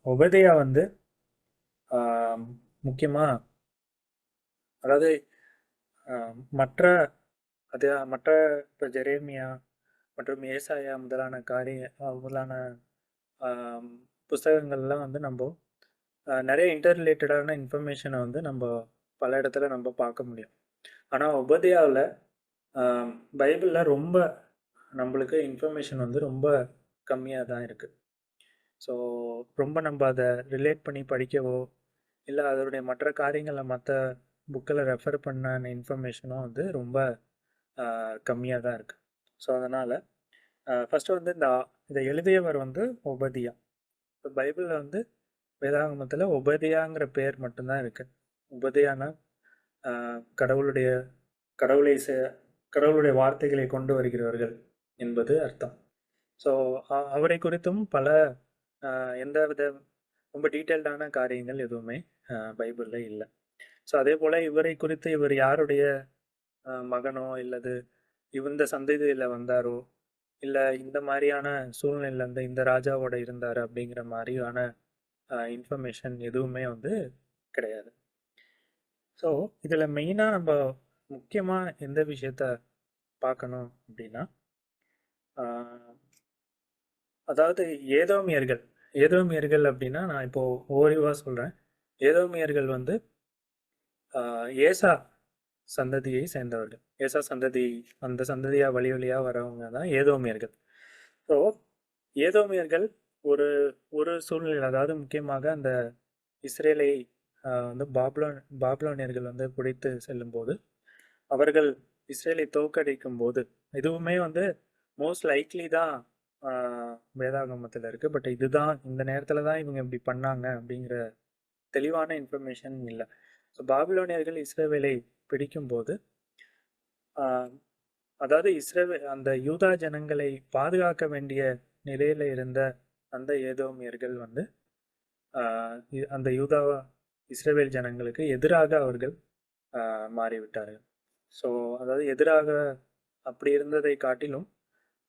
உபதையா வந்து முக்கியமாக, அதாவது மற்ற மற்ற இப்போ ஜெரேமியா மற்றும் ஏசாயா முதலான முதலான ஆம், புஸ்தகங்கள்லாம் வந்து நம்ம நிறைய இன்டர் ரிலேட்டடான இன்ஃபர்மேஷனை வந்து நம்ம பல இடத்துல நம்ம பார்க்க முடியும். ஆனால் உபதேயாவில் பைபிளில் ரொம்ப நம்மளுக்கு இன்ஃபர்மேஷன் வந்து ரொம்ப கம்மியாக தான் இருக்குது. ஸோ ரொம்ப நம்ம அதை ரிலேட் பண்ணி படிக்கவோ இல்லை அதனுடைய மற்ற காரியங்களை மற்ற புக்கில் ரெஃபர் பண்ண இன்ஃபர்மேஷனும் வந்து ரொம்ப கம்மியாக தான் இருக்குது. ஸோ அதனால் ஃபஸ்ட்டு வந்து இதை எழுதியவர் வந்து உபதியா. இப்போ பைபிளில் வந்து வேதாகமத்தில் உபதியாங்கிற பேர் மட்டும்தான் இருக்குது. உபதியானா கடவுளுடைய கடவுளை கடவுளுடைய வார்த்தைகளை கொண்டு வருகிறவர்கள் என்பது அர்த்தம். ஸோ அவரை குறித்தும் பல எந்த வித ரொம்ப டீட்டெயில்டான காரியங்கள் எதுவுமே பைபிளில் இல்லை. ஸோ அதே போல் இவரை குறித்து இவர் யாருடைய மகனோ இல்லது இந்த சந்ததியில் வந்தாரோ இல்லை இந்த மாதிரியான சூழ்நிலையில் வந்து இந்த ராஜாவோட இருந்தார் அப்படிங்கிற மாதிரியான இன்ஃபர்மேஷன் எதுவுமே வந்து கிடையாது. ஸோ இதில் மெயினாக நம்ம முக்கியமாக எந்த விஷயத்த பார்க்கணும் அப்படின்னா, அதாவது ஏதோமியர்கள் அப்படின்னா நான் இப்போது ஓரிவாக சொல்கிறேன். ஏதோமியர்கள் வந்து ஏசா சந்ததியை சேர்ந்தவர்கள். ஏசா சந்ததி, அந்த சந்ததியாக வழி வழியாக வரவங்க தான் ஏதோமியர்கள். ஸோ ஏதோமியர்கள் ஒரு ஒரு சூழ்நிலையில், அதாவது முக்கியமாக அந்த இஸ்ரேலை வந்து பாப்லோனியர்கள் வந்து பிடித்து செல்லும்போது, அவர்கள் இஸ்ரேலை தோற்கடிக்கும் போது, இதுவுமே வந்து மோஸ்ட் லைக்லி தான் வேதாகமத்தில் இருக்குது. பட் இதுதான் இந்த நேரத்தில் தான் இவங்க இப்படி பண்ணாங்க அப்படிங்கிற தெளிவான இன்ஃபர்மேஷன் இல்லை. ஸோ பாபிலோனியர்கள் இஸ்ரேவேலை பிடிக்கும்போது, அதாவது அந்த யூதா ஜனங்களை பாதுகாக்க வேண்டிய நிலையில் இருந்த அந்த ஏதோமியர்கள் வந்து அந்த இஸ்ரேவேல் ஜனங்களுக்கு எதிராக அவர்கள் மாறிவிட்டார்கள். ஸோ அதாவது எதிராக அப்படி இருந்ததை காட்டிலும்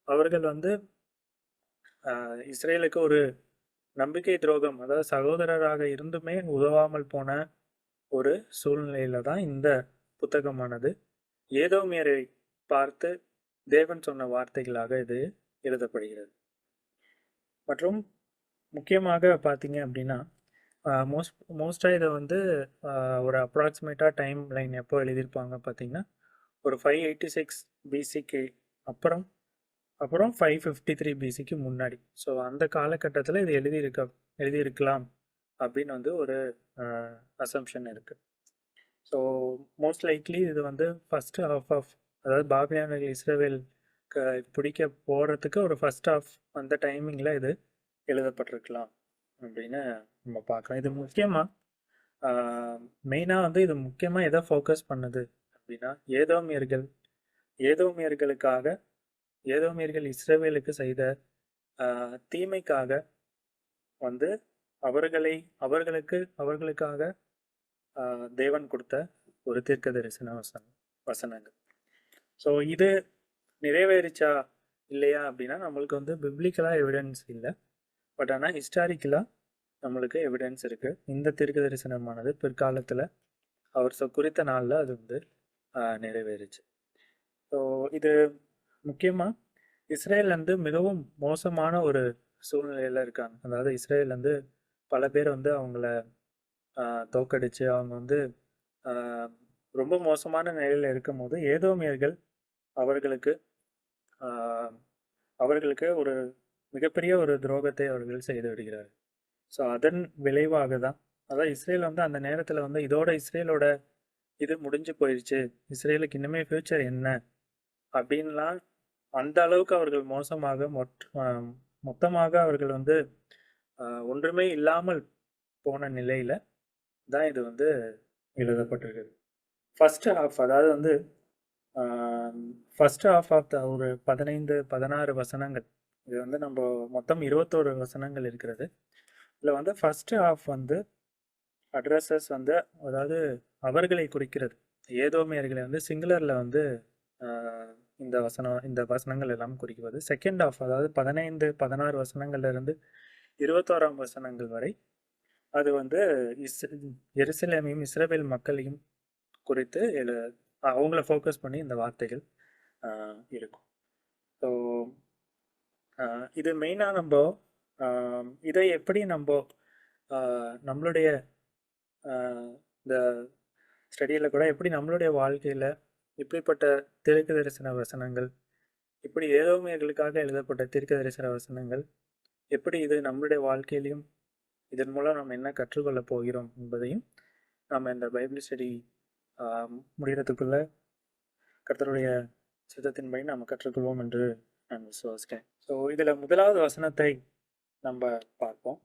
அவர்கள் வந்து இஸ்ரேலுக்கு ஒரு நம்பிக்கை துரோகம், அதாவது சகோதரராக இருந்துமே உதவாமல் போன ஒரு சூழ்நிலையில தான் இந்த புத்தகமானது ஏதோமியரை பார்த்து தேவன் சொன்ன வார்த்தைகளாக இது எழுதப்படுகிறது. மற்றும் முக்கியமாக பார்த்தீங்க அப்படின்னா, மோஸ்டாக இதை வந்து ஒரு அப்ராக்சிமேட்டாக டைம் லைன் எப்போ எழுதியிருப்பாங்க பார்த்தீங்கன்னா, ஒரு 586 பிசிக்கு அப்புறம் 553 பிசிக்கு முன்னாடி. ஸோ அந்த காலகட்டத்தில் இது எழுதியிருக்கலாம் அப்படின்னு வந்து ஒரு அசம்ஷன் இருக்குது. ஸோ மோஸ்ட் லைக்லி இது வந்து ஃபஸ்ட்டு ஹாஃப் ஆஃப், அதாவது பாபிலோனியர்கள் இஸ்ரேல் பிடிக்க போகிறதுக்கு ஒரு ஃபஸ்ட் ஆஃப் அந்த டைமிங்கில் இது எழுதப்பட்டிருக்கலாம் அப்படின்னு நம்ம பார்க்கலாம். இது முக்கியமாக மெயினாக வந்து இது முக்கியமாக எதை ஃபோக்கஸ் பண்ணுது அப்படின்னா, ஏதோமியர்கள் இஸ்ரவேலுக்கு செய்த தீமைக்காக வந்து அவர்களுக்காக தேவன் கொடுத்த ஒரு தீர்க்க தரிசன வசனங்கள். ஸோ இது நிறைவேறிச்சா இல்லையா அப்படின்னா நம்மளுக்கு வந்து பிப்ளிக்கலாக எவிடன்ஸ் இல்லை. பட் ஆனால் ஹிஸ்டாரிக்கலாக நம்மளுக்கு எவிடன்ஸ் இருக்குது. இந்த தீர்க்க தரிசனமானது பிற்காலத்தில் அவர் குறித்த நாளில் அது வந்து நிறைவேறிச்சு. ஸோ இது முக்கியமாக இஸ்ரேல் வந்து மிகவும் மோசமான ஒரு சூழ்நிலையில் இருக்காங்க. அதாவது இஸ்ரேல் வந்து பல பேர் வந்து அவங்கள தோக்கடிச்சு அவங்க வந்து ரொம்ப மோசமான நிலையில் இருக்கும் போது ஏதோமியர்கள் அவர்களுக்கு ஒரு மிகப்பெரிய ஒரு துரோகத்தை அவர்கள் செய்து விடுகிறார்கள். ஸோ அதன் விளைவாக தான், அதாவது இஸ்ரேல் வந்து அந்த நேரத்தில் வந்து இதோட இஸ்ரேலோட இது முடிஞ்சு போயிடுச்சு, இஸ்ரேலுக்கு இன்னுமே ஃபியூச்சர் என்ன அப்படின்லாம் அந்த அளவுக்கு அவர்கள் மோசமாக மொத்தமாக அவர்கள் வந்து ஒன்றுமே இல்லாமல் போன நிலையில தான் இது வந்து எழுதப்பட்டிருக்குது. ஃபர்ஸ்ட் ஹாஃப், அதாவது வந்து ஃபர்ஸ்ட் ஹாஃப் ஆஃப் ஒரு 15-16 வசனங்கள், இது வந்து நம்ம மொத்தம் 21 வசனங்கள் இருக்கிறது. இதில் வந்து ஃபர்ஸ்ட் ஹாஃப் வந்து அட்ரஸஸ் வந்து, அதாவது அவர்களை குறிக்கிறது, ஏதோமியர்களை வந்து சிங்குலரில் வந்து இந்த வசனங்கள் எல்லாம் குறிக்கிறது. செகண்ட் ஹாஃப், அதாவது 15-16 வசனங்கள்ல இருந்து 21ஆம் வசனங்கள் வரை அது வந்து எருசலேமையும் இஸ்ரவேல் மக்களையும் குறித்து அவங்கள ஃபோக்கஸ் பண்ணி இந்த வார்த்தைகள் இருக்கும். ஸோ இது மெயினாக நம்ம இதை எப்படி நம்ம நம்மளுடைய இந்த ஸ்டடியில் கூட எப்படி நம்மளுடைய வாழ்க்கையில் இப்படிப்பட்ட தீர்க்க தரிசன வசனங்கள், இப்படி ஏதோமியர்களுக்காக எழுதப்பட்ட தீர்க்க தரிசன வசனங்கள் எப்படி இது நம்மளுடைய வாழ்க்கையிலையும் இதன் மூலம் நம்ம என்ன கற்றுக்கொள்ள போகிறோம் என்பதையும் நம்ம இந்த பைபிள் ஸ்டடி முடிகிறதுக்குள்ள கர்த்தருடைய சித்தத்தின்படி நம்ம கற்றுக்கொள்வோம் என்று நான் விசுவாசிக்கிறேன். ஸோ இதில் முதலாவது வசனத்தை நம்ம பார்ப்போம்.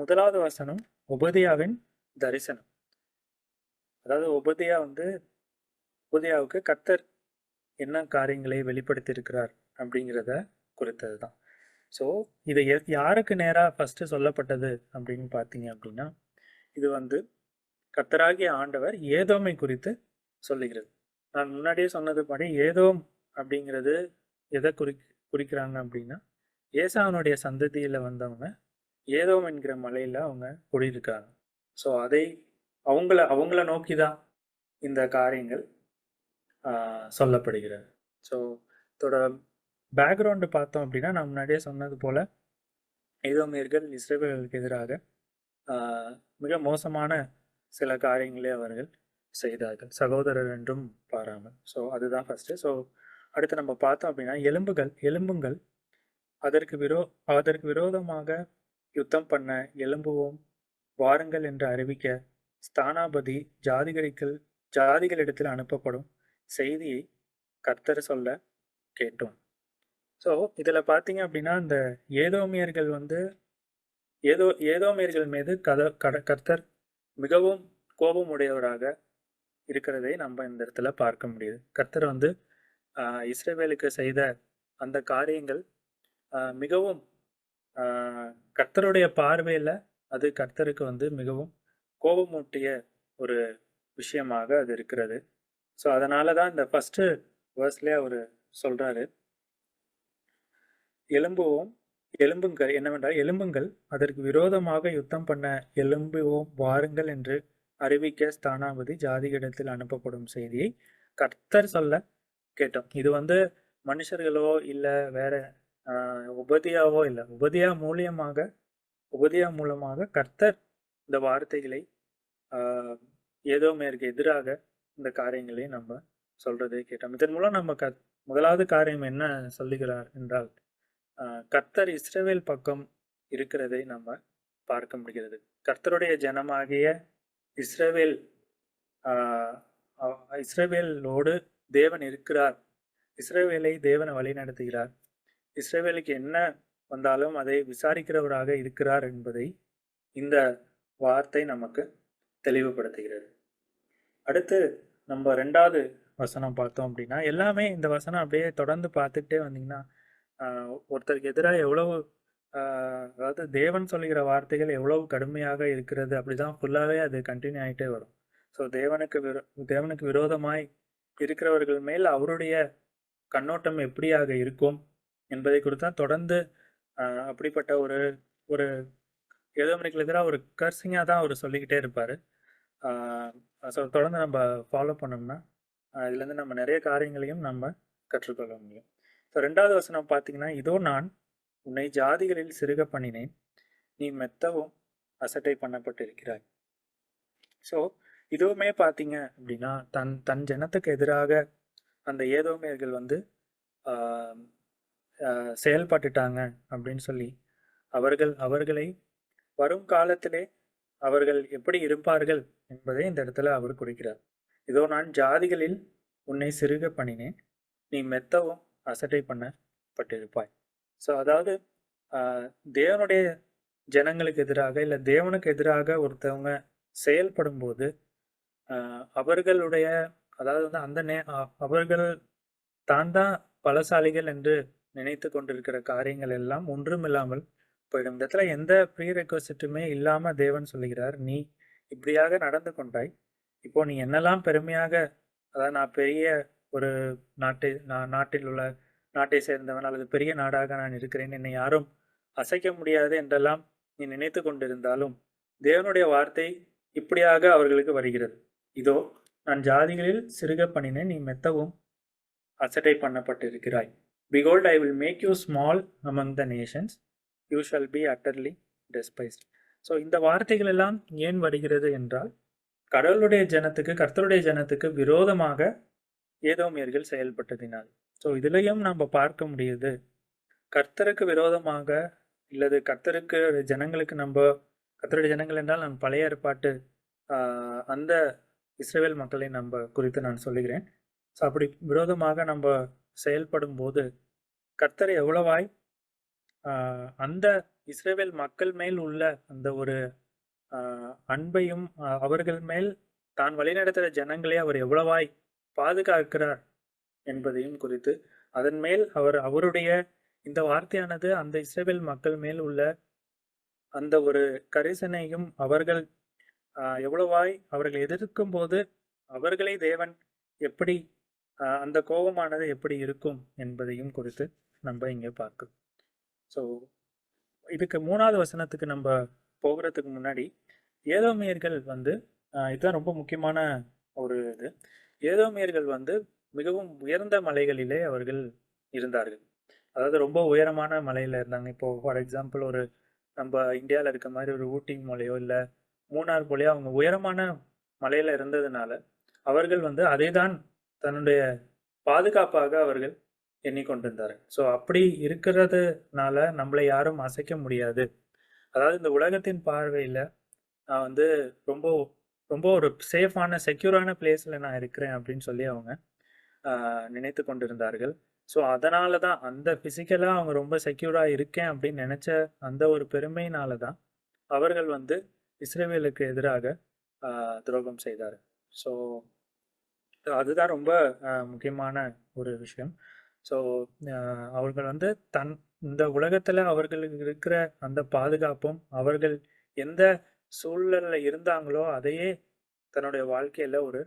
முதலாவது வசனம் ஒபதியாவின் தரிசனம். அதாவது ஒபதியாவுக்கு கர்த்தர் என்ன காரியங்களை வெளிப்படுத்தியிருக்கிறார் அப்படிங்கிறத குறித்தது தான். ஸோ இதை யாருக்கு நேராக ஃபஸ்ட்டு சொல்லப்பட்டது அப்படின்னு பார்த்தீங்க அப்படின்னா, இது கர்த்தராகிய ஆண்டவர் ஏதோமை குறித்து சொல்லுகிறது. நான் முன்னாடியே சொன்னது படி ஏதோம் அப்படிங்கிறது எதை குறிக்கிறாங்க அப்படின்னா, ஏசாவனுடைய சந்ததியில் வந்தவங்க ஏதோம் என்கிற மலையில் அவங்க குடியிருக்காங்க. ஸோ அதை அவங்கள நோக்கி தான் இந்த காரியங்கள் சொல்லப்படுகிறது. ஸோ இதோட பேக்ரவுண்டு பார்த்தோம் அப்படின்னா, நான் முன்னாடியே சொன்னது போல் ஏதோமியர்கள் இஸ்ரவேலுக்கு எதிராக மிக மோசமான சில காரியங்களே அவர்கள் செய்தார்கள், சகோதரர் என்றும் பாராமல். ஸோ அதுதான் ஃபஸ்ட்டு. ஸோ அடுத்து நம்ம பார்த்தோம் அப்படின்னா, எலும்புங்கள் அதற்கு விரோதமாக யுத்தம் பண்ண எழும்புவோம் வாருங்கள் என்று அறிவிக்க ஸ்தானாபதி ஜாதிகளிடத்தில் அனுப்பப்படும் செய்தியை கர்த்தர் சொல்ல கேட்டோம். ஸோ இதில் பார்த்தீங்க அப்படின்னா, இந்த ஏதோமியர்கள் ஏதோமியர்கள் மீது கர்த்தர் மிகவும் கோபம் உடையவராக இருக்கிறதை நம்ம இந்த இடத்துல பார்க்க முடியுது. கர்த்தர் இஸ்ரவேலுக்கு செய்த அந்த காரியங்கள் மிகவும் கர்த்தருடைய பார்வையில் அது கர்த்தருக்கு மிகவும் கோபமூட்டிய ஒரு விஷயமாக அது இருக்கிறது. ஸோ அதனால தான் இந்த ஃபஸ்ட்டு வேர்ஸ்லேயே அவர் சொல்கிறாரு, எலும்புங்கள் என்னவென்றால் எலும்புங்கள் அதற்கு விரோதமாக யுத்தம் பண்ண எழும்புவோம் வாருங்கள் என்று அறிவிக்க ஸ்தானாபதி ஜாதிகளிடத்தில் அனுப்பப்படும் செய்தியை கர்த்தர் சொல்ல கேட்டோம். இது மனுஷர்களோ இல்லை வேற உபதியாவோ இல்லை, உபதியா மூலமாக கர்த்தர் இந்த வார்த்தைகளை ஏதோமியருக்கு எதிராக இந்த காரியங்களை நம்ம சொல்றதை கேட்டோம். இதன் மூலம் நம்ம முதலாவது காரியம் என்ன சொல்லுகிறார் என்றால், கர்த்தர் இஸ்ரவேல் பக்கம் இருக்கிறதை நம்ம பார்க்க முடிகிறது. கர்த்தருடைய ஜனமாகிய இஸ்ரவேலோடு தேவன் இருக்கிறார். இஸ்ரவேலை தேவன் வழி நடத்துகிறார். இஸ்ரவேலுக்கு என்ன வந்தாலும் அதை விசாரிக்கிறவராக இருக்கிறார் என்பதை இந்த வார்த்தை நமக்கு தெளிவுபடுத்துகிறது. அடுத்து நம்ம 2வது வசனம் பார்த்தோம் அப்படின்னா, எல்லாமே இந்த வசனம் அப்படியே தொடர்ந்து பார்த்துக்கிட்டே வந்தீங்கன்னா, ஒருத்தருக்கு எதிராக எவ்வளவு அதாவது தேவன் சொல்லுகிற வார்த்தைகள் எவ்வளவு கடுமையாக இருக்கிறது அப்படிதான் ஃபுல்லாகவே அது கண்டினியூ ஆகிட்டே வரும். ஸோ தேவனுக்கு விரோதமாய் இருக்கிறவர்கள் மேல் அவருடைய கண்ணோட்டம் எப்படியாக இருக்கும் என்பதை குறித்து தான் தொடர்ந்து அப்படிப்பட்ட ஒரு ஏதோமியர்களுக்கு எதிராக ஒரு கர்சிங்காக தான் அவர் சொல்லிக்கிட்டே இருப்பார். ஸோ தொடர்ந்து நம்ம ஃபாலோ பண்ணோம்னா இதுலேருந்து நம்ம நிறைய காரியங்களையும் நம்ம கற்றுக்கொள்ள முடியும். ஸோ 2வது வசனம் பார்த்தீங்கன்னா, இதோ நான் உன்னை ஜாதிகளில் சிறுக பண்ணினேன், நீ மெத்தவும் அசட்டை பண்ணப்பட்டிருக்கிறாய். ஸோ இதுவுமே பார்த்தீங்க அப்படின்னா தன் ஜனத்துக்கு எதிராக அந்த ஏதோமியர்கள் செயல்பட்டுட்டாங்க அப்படின்னு சொல்லி அவர்களை வரும் காலத்திலே அவர்கள் எப்படி இருப்பார்கள் என்பதை இந்த இடத்துல அவர் குறிக்கிறார். இதோ நான் ஜாதிகளில் உன்னை சிறுக பண்ணினேன், நீ மெத்தவும் அசட்டை பண்ணப்பட்டிருப்பாய். ஸோ அதாவது தேவனுடைய ஜனங்களுக்கு எதிராக இல்லை தேவனுக்கு எதிராக ஒருத்தவங்க செயல்படும் போது அவர்களுடைய அதாவது அவர்கள் தான் பலசாலிகள் என்று நினைத்து கொண்டிருக்கிற காரியங்கள் எல்லாம் ஒன்றுமில்லாமல் போயிடும். இந்த இடத்துல எந்த ப்ரீ ரெக்வசிட்டுமே இல்லாம தேவன் சொல்லுகிறார், நீ இப்படியாக நடந்து கொண்டாய், இப்போ நீ என்னெல்லாம் பெருமையாக, அதாவது நான் பெரிய ஒரு நாட்டை சேர்ந்தவன் அல்லது பெரிய நாடாக நான் இருக்கிறேன், என்னை யாரும் அசைக்க முடியாது என்றெல்லாம் நீ நினைத்து கொண்டிருந்தாலும் தேவனுடைய வார்த்தை இப்படியாக அவர்களுக்கு வருகிறது. இதோ நான் ஜாதிகளில் சிறுக பண்ணினேன், நீ மெத்தவும் அசட்டை பண்ணப்பட்டிருக்கிறாய். Behold, I will make you small among the nations. You shall be utterly despised. So இந்த வார்த்தைகள் எல்லாம் ஏன் வருகிறது என்றால், கடவுளுடைய ஜனத்துக்கு, கர்த்தருடைய ஜனத்துக்கு விரோதமாக ஏதோமியர்கள் செயல்பட்டதினால். ஸோ இதுலயும் நம்ம பார்க்க முடியுது, கர்த்தருக்கு விரோதமாக இல்லது கர்த்தருக்கு ஜனங்களுக்கு கர்த்தருடைய ஜனங்கள் என்றால் நான் பழைய ஏற்பாட்டு அந்த இஸ்ரவேல் மக்களை குறித்து நான் சொல்லுகிறேன். ஸோ அப்படி விரோதமாக நம்ம செயல்படும் போது கர்த்தர் எவ்வளவாய் அந்த இஸ்ரவேல் மக்கள் மேல் உள்ள அந்த ஒரு அன்பையும் அவர்கள் மேல் தான் வழிநடத்துகிற ஜனங்களை அவர் எவ்வளவாய் பாதுகாக்கிறார் என்பதையும் குறித்து, அதன் மேல் அவருடைய இந்த வார்த்தையானது அந்த இஸ்ரவேல் மக்கள் மேல் உள்ள அந்த ஒரு கரிசனையும் அவர்கள் எவ்வளவாய் அவர்கள் எதிர்க்கும் போது அவர்களை தேவன் எப்படி அந்த கோபமானது எப்படி இருக்கும் என்பதையும் குறித்து நம்ம இங்கே பார்க்கணும். ஸோ இதுக்கு 3வது வசனத்துக்கு நம்ம போகிறதுக்கு முன்னாடி ஏதோமியர்கள் இதுதான் ரொம்ப முக்கியமான ஒரு இது. ஏதோமியர்கள் மிகவும் உயர்ந்த மலைகளிலே அவர்கள் இருந்தார்கள். அதாவது ரொம்ப உயரமான மலையில இருந்தாங்க. இப்போ ஃபார் எக்ஸாம்பிள் நம்ம இந்தியாவில் இருக்க மாதிரி ஒரு ஊட்டி மலையோ இல்லை மூணார் போலையோ அவங்க உயரமான மலையில இருந்ததுனால அவர்கள் அதை தான் தன்னுடைய பாதுகாப்பாக அவர்கள் எண்ணிக்கொண்டிருந்தார்கள். ஸோ அப்படி இருக்கிறதுனால நம்மளை யாரும் அசைக்க முடியாது. அதாவது இந்த உலகத்தின் பார்வையில் நான் ரொம்ப ரொம்ப ஒரு சேஃபான செக்யூரான பிளேஸில் நான் இருக்கிறேன் அப்படின்னு சொல்லி அவங்க நினைத்து கொண்டிருந்தார்கள். ஸோ அதனால தான் அந்த ஃபிசிக்கலாக அவங்க ரொம்ப செக்யூராக இருக்கேன் அப்படின்னு நினச்ச அந்த ஒரு பெருமையினால தான் அவர்கள் இஸ்ரவேலுக்கு எதிராக துரோகம் செய்தார். ஸோ அதுதான் ரொம்ப முக்கியமான ஒரு விஷயம். ஸோ அவர்கள் இந்த உலகத்தில் அவர்களுக்கு இருக்கிற அந்த பாதுகாப்பும் அவர்கள் எந்த சூழலில் இருந்தாங்களோ அதையே தன்னுடைய வாழ்க்கையில் ஒரு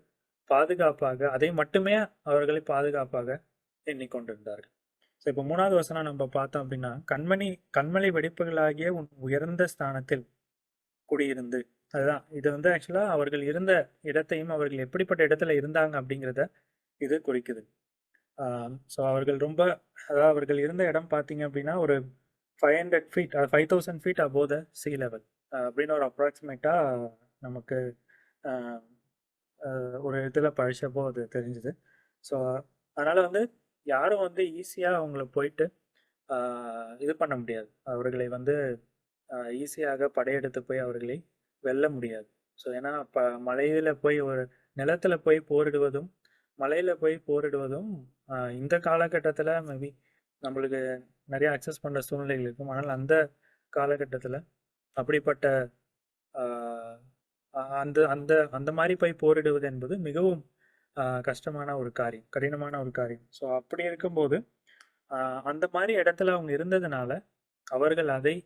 பாதுகாப்பாக அதை மட்டுமே அவர்களை பாதுகாப்பாக எண்ணிக்கொண்டிருந்தார்கள். ஸோ இப்போ 3வது வசனம் நம்ம பார்த்தோம் அப்படின்னா, கண்மலை வெடிப்புகளாகிய உயர்ந்த ஸ்தானத்தில் குடியிருந்து, அதுதான் இது ஆக்சுவலாக அவர்கள் இருந்த இடத்தையும் அவர்கள் எப்படிப்பட்ட இடத்துல இருந்தாங்க அப்படிங்கிறத இது குறிக்குது. ஸோ அவர்கள் அதாவது அவர்கள் இருந்த இடம் பார்த்தீங்க அப்படின்னா ஒரு 500 feet 5000 feet above the sea level அப்படின்னு ஒரு அப்ராக்சிமேட்டாக நமக்கு ஒரு இதில் படிச்சப்போ அது தெரிஞ்சுது. ஸோ அதனால் யாரும் ஈஸியாக அவங்கள போயிட்டு இது பண்ண முடியாது. அவர்களை ஈஸியாக படையெடுத்து போய் அவர்களை வெல்ல முடியாது. ஸோ ஏன்னா மலையில் போய் ஒரு நிலத்தில் போய் போரிடுவதும் மலையில் போய் போரிடுவதும் இந்த காலகட்டத்தில் மேபி நம்மளுக்கு நிறைய அக்சஸ் பண்ணுற சூழ்நிலைகள் இருக்கும். ஆனால் அந்த காலகட்டத்தில் அப்படிப்பட்ட அந்த அந்த அந்த மாதிரி போய் போரிடுவது என்பது மிகவும் கஷ்டமான ஒரு காரியம், கடினமான ஒரு காரியம். ஸோ அப்படி இருக்கும்போது அந்த மாதிரி இடத்துல அவங்க இருந்ததுனால அவர்கள் அதை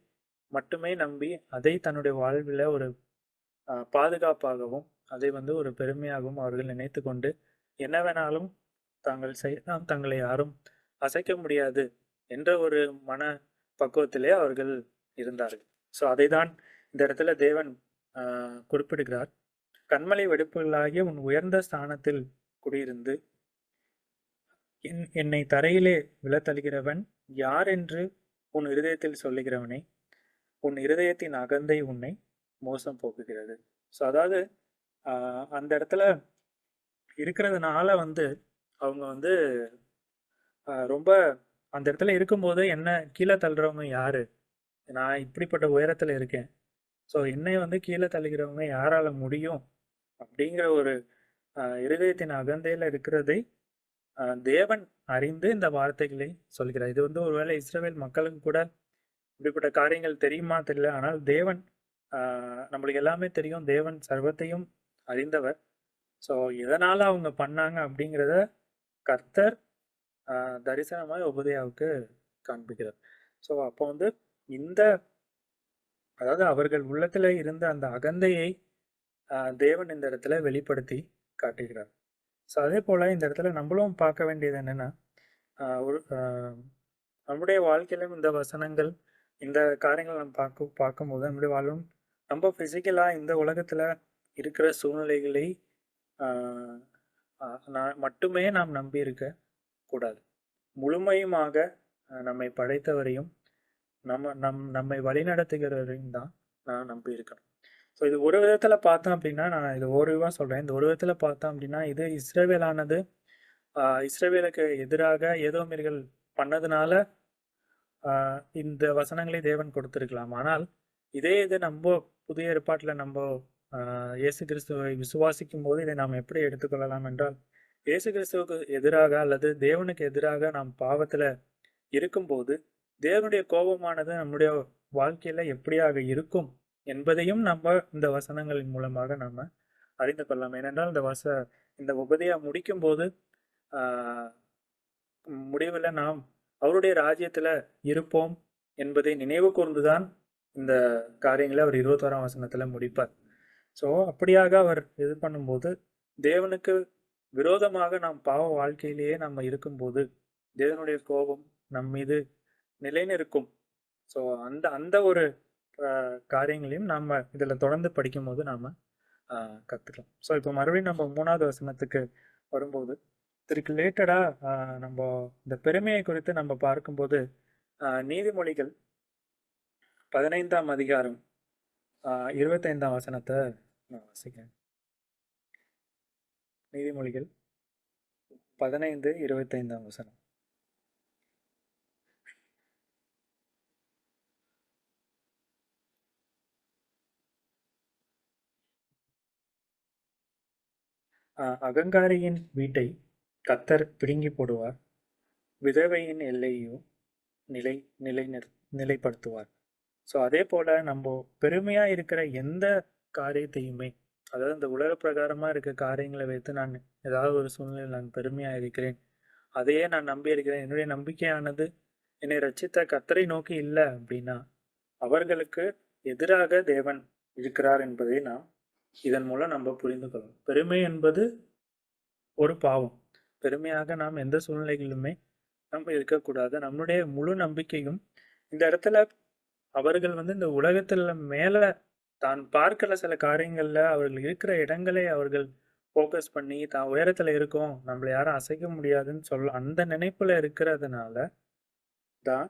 மட்டுமே நம்பி அதை தன்னுடைய வாழ்வில் ஒரு பாதுகாப்பாகவும் அதை ஒரு பெருமையாகவும் அவர்கள் நினைத்து கொண்டு என்ன வேணாலும் தாங்கள் செய்யலாம், தங்களை யாரும் அசைக்க முடியாது என்ற ஒரு மன பக்குவத்திலே அவர்கள் இருந்தார்கள். ஸோ அதை தான் இந்த இடத்துல தேவன் குறிப்பிடுகிறார். கண்மலை வெடிப்புகளாகிய உன் உயர்ந்த ஸ்தானத்தில் குடியிருந்து என்னை தரையிலே விழத்தழுகிறவன் யார் என்று உன் இருதயத்தில் சொல்லுகிறவனே, உன் இருதயத்தின் அகந்தை உன்னை மோசம் போக்குகிறது. ஸோ அதாவது அந்த இடத்துல இருக்கிறதுனால அவங்க ரொம்ப அந்த இடத்துல இருக்கும்போது என்ன கீழே தள்ளுறவங்க யாரு, நான் இப்படிப்பட்ட உயரத்துல இருக்கேன், ஸோ என்னை கீழே தள்ளுகிறவங்க யாரால முடியும் அப்படிங்கிற ஒரு இருதயத்தின் அகந்தையில இருக்கிறதை தேவன் அறிந்து இந்த வார்த்தைகளை சொல்கிறார். இது ஒருவேளை இஸ்ரவேல் மக்களுக்கு கூட இப்படிப்பட்ட காரியங்கள் தெரியுமா தெரியல. ஆனால் தேவன் நம்மளுக்கு எல்லாமே தெரியும். தேவன் சர்வத்தையும் அறிந்தவர். ஸோ எதனால அவங்க பண்ணாங்க அப்படிங்கிறத கர்த்தர் தரிசனமாய் உபதேயாவுக்கு காண்பிக்கிறார். ஸோ அப்போ இந்த அதாவது அவர்கள் உள்ளத்துல இருந்த அந்த அகந்தையை தேவன் இந்த இடத்துல வெளிப்படுத்தி காட்டுகிறார். ஸோ அதே போல இந்த இடத்துல நம்மளும் பார்க்க வேண்டியது என்னன்னா, ஒரு நம்முடைய வாழ்க்கையிலும் இந்த வசனங்கள் இந்த காரியங்களை நம்ம பார்க்கும்போது நம்முடைய வாழ்வும் நம்ம ஃபிசிக்கலாக இந்த உலகத்தில் இருக்கிற சூழ்நிலைகளை ஆஹ், நான் மட்டுமே நாம் நம்பி இருக்க கூடாது. முழுமையுமாக நம்மை படைத்தவரையும் நம்மை வழிநடத்துகிறவரையும் தான் நான் நம்பி இருக்கணும். ஸோ இது ஒரு விதத்தில் பார்த்தோம் அப்படின்னா, நான் இது ஓரிவா சொல்கிறேன். இந்த ஒரு விதத்தில் பார்த்தோம் அப்படின்னா, இது இஸ்ரவேலானது இஸ்ரவேலுக்கு எதிராக ஏதோமியர்கள் பண்ணதுனால இந்த வசனங்களை தேவன் கொடுத்திருக்கலாம். ஆனால் இதே இது நம்ம புதிய ஏற்பாட்டில் நம்ம இயேசு கிறிஸ்துவை விசுவாசிக்கும் போது இதை நாம் எப்படி எடுத்துக்கொள்ளலாம் என்றால், இயேசு கிறிஸ்துவுக்கு எதிராக அல்லது தேவனுக்கு எதிராக நாம் பாவத்தில் இருக்கும்போது தேவனுடைய கோபமானது நம்முடைய வாழ்க்கையில எப்படியாக இருக்கும் என்பதையும் நம்ம இந்த வசனங்களின் மூலமாக நம்ம அறிந்து கொள்ளலாம். ஏனென்றால் இந்த உபதையா முடிக்கும் போது ஆஹ் முடிவில் நாம் அவருடைய ராஜ்யத்துல இருப்போம் என்பதை நினைவு கூர்ந்துதான் இந்த காரியங்களை அவர் 21ஆம் வசனத்துல முடிப்பார். ஸோ அப்படியாக அவர் இது பண்ணும்போது தேவனுக்கு விரோதமாக நாம் பாவ வாழ்க்கையிலேயே நம்ம இருக்கும்போது தேவனுடைய கோபம் நம் மீது நிலைநிற்கும். ஸோ அந்த அந்த ஒரு காரியங்களையும் நம்ம இதில் தொடர்ந்து படிக்கும்போது நாம் கற்றுக்கலாம். ஸோ இப்போ மறுபடியும் நம்ம 3வது வசனத்துக்கு வரும்போது இதுக்கு ரிலேட்டடாக நம்ம இந்த பெருமையை குறித்து நம்ம பார்க்கும்போது நீதிமொழிகள் 15ஆம் அதிகாரம் 25ஆம் வசனத்தை நான் வாசிக்கிறேன். நீதிமொழிகள் 15:25ஆம் வசனம். அகங்காரியின் வீட்டை கத்தர் பிடுங்கி போடுவார், விதவையின் எல்லையோ நிலை நிலைப்படுத்துவார். ஸோ அதே போல் நம்ம பெருமையாக இருக்கிற எந்த காரியத்தையுமே, அதாவது இந்த உலக பிரகாரமாக இருக்க காரியங்களை வைத்து நான் ஏதாவது ஒரு சூழ்நிலையில் நான் பெருமையாக இருக்கிறேன், அதையே நான் நம்பி இருக்கிறேன், என்னுடைய நம்பிக்கையானது என்னை ரட்சித்த கத்தரை நோக்கி இல்லை அப்படின்னா அவர்களுக்கு எதிராக தேவன் இருக்கிறார் என்பதை நாம் இதன் மூலம் நம்ம புரிந்து கொள்ளணும். பெருமை என்பது ஒரு பாவம். பெருமையாக நாம் எந்த சூழ்நிலைகளிலுமே நம்ம இருக்கக்கூடாது. நம்முடைய முழு நம்பிக்கையும் இந்த இடத்துல அவர்கள் இந்த உலகத்துல மேல தான் பார்க்கல சில காரியங்கள்ல அவர்கள் இருக்கிற இடங்களை அவர்கள் ஃபோக்கஸ் பண்ணி தான் உயரத்துல இருக்கோம், நம்மளை யாரும் அசைக்க முடியாதுன்னு சொல்ல அந்த நினைப்புல இருக்கிறதுனால தான்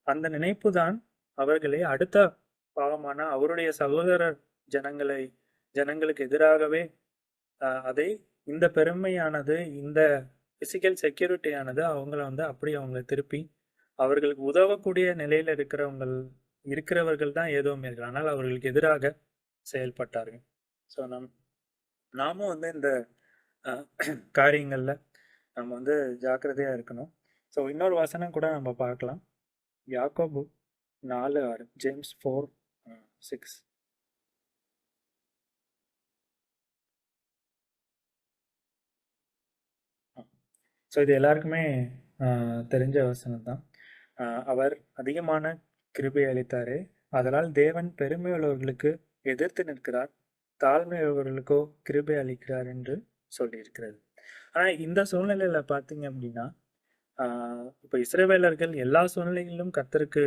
அந்த நினைப்பு தான் அவர்களை அடுத்த பாவமான அவருடைய சகோதரர் ஜனங்களுக்கு எதிராகவே அதை இந்த பெருமையானது இந்த பிசிக்கல் செக்யூரிட்டியானது அவங்கள அவங்களை திருப்பி அவர்களுக்கு உதவக்கூடிய நிலையில இருக்கிறவர்கள் தான் ஏதோமியர்கள், ஆனால் அவர்களுக்கு எதிராக செயல்பட்டார்கள். ஸோ நாமும் இந்த காரியங்கள்ல நம்ம ஜாக்கிரதையா இருக்கணும். ஸோ இன்னொரு வசனம் கூட நம்ம பார்க்கலாம். யாக்கோபு 4:6, ஜேம்ஸ் 4:6. ஸோ இது எல்லாருக்குமே தெரிஞ்ச வசனம் தான். அவர் அதிகமான கிருபை அளித்தாரே, அதனால் தேவன் பெருமை உள்ளவர்களுக்கு எதிர்த்து நிற்கிறார், தாழ்மை உள்ளவர்களுக்கோ கிருபை அளிக்கிறார் என்று சொல்லியிருக்கிறது. ஆனால் இந்த சூழ்நிலையில பார்த்தீங்க அப்படின்னா இப்போ இஸ்ரவேலர்கள் எல்லா சூழ்நிலைகளிலும் கர்த்தருக்கு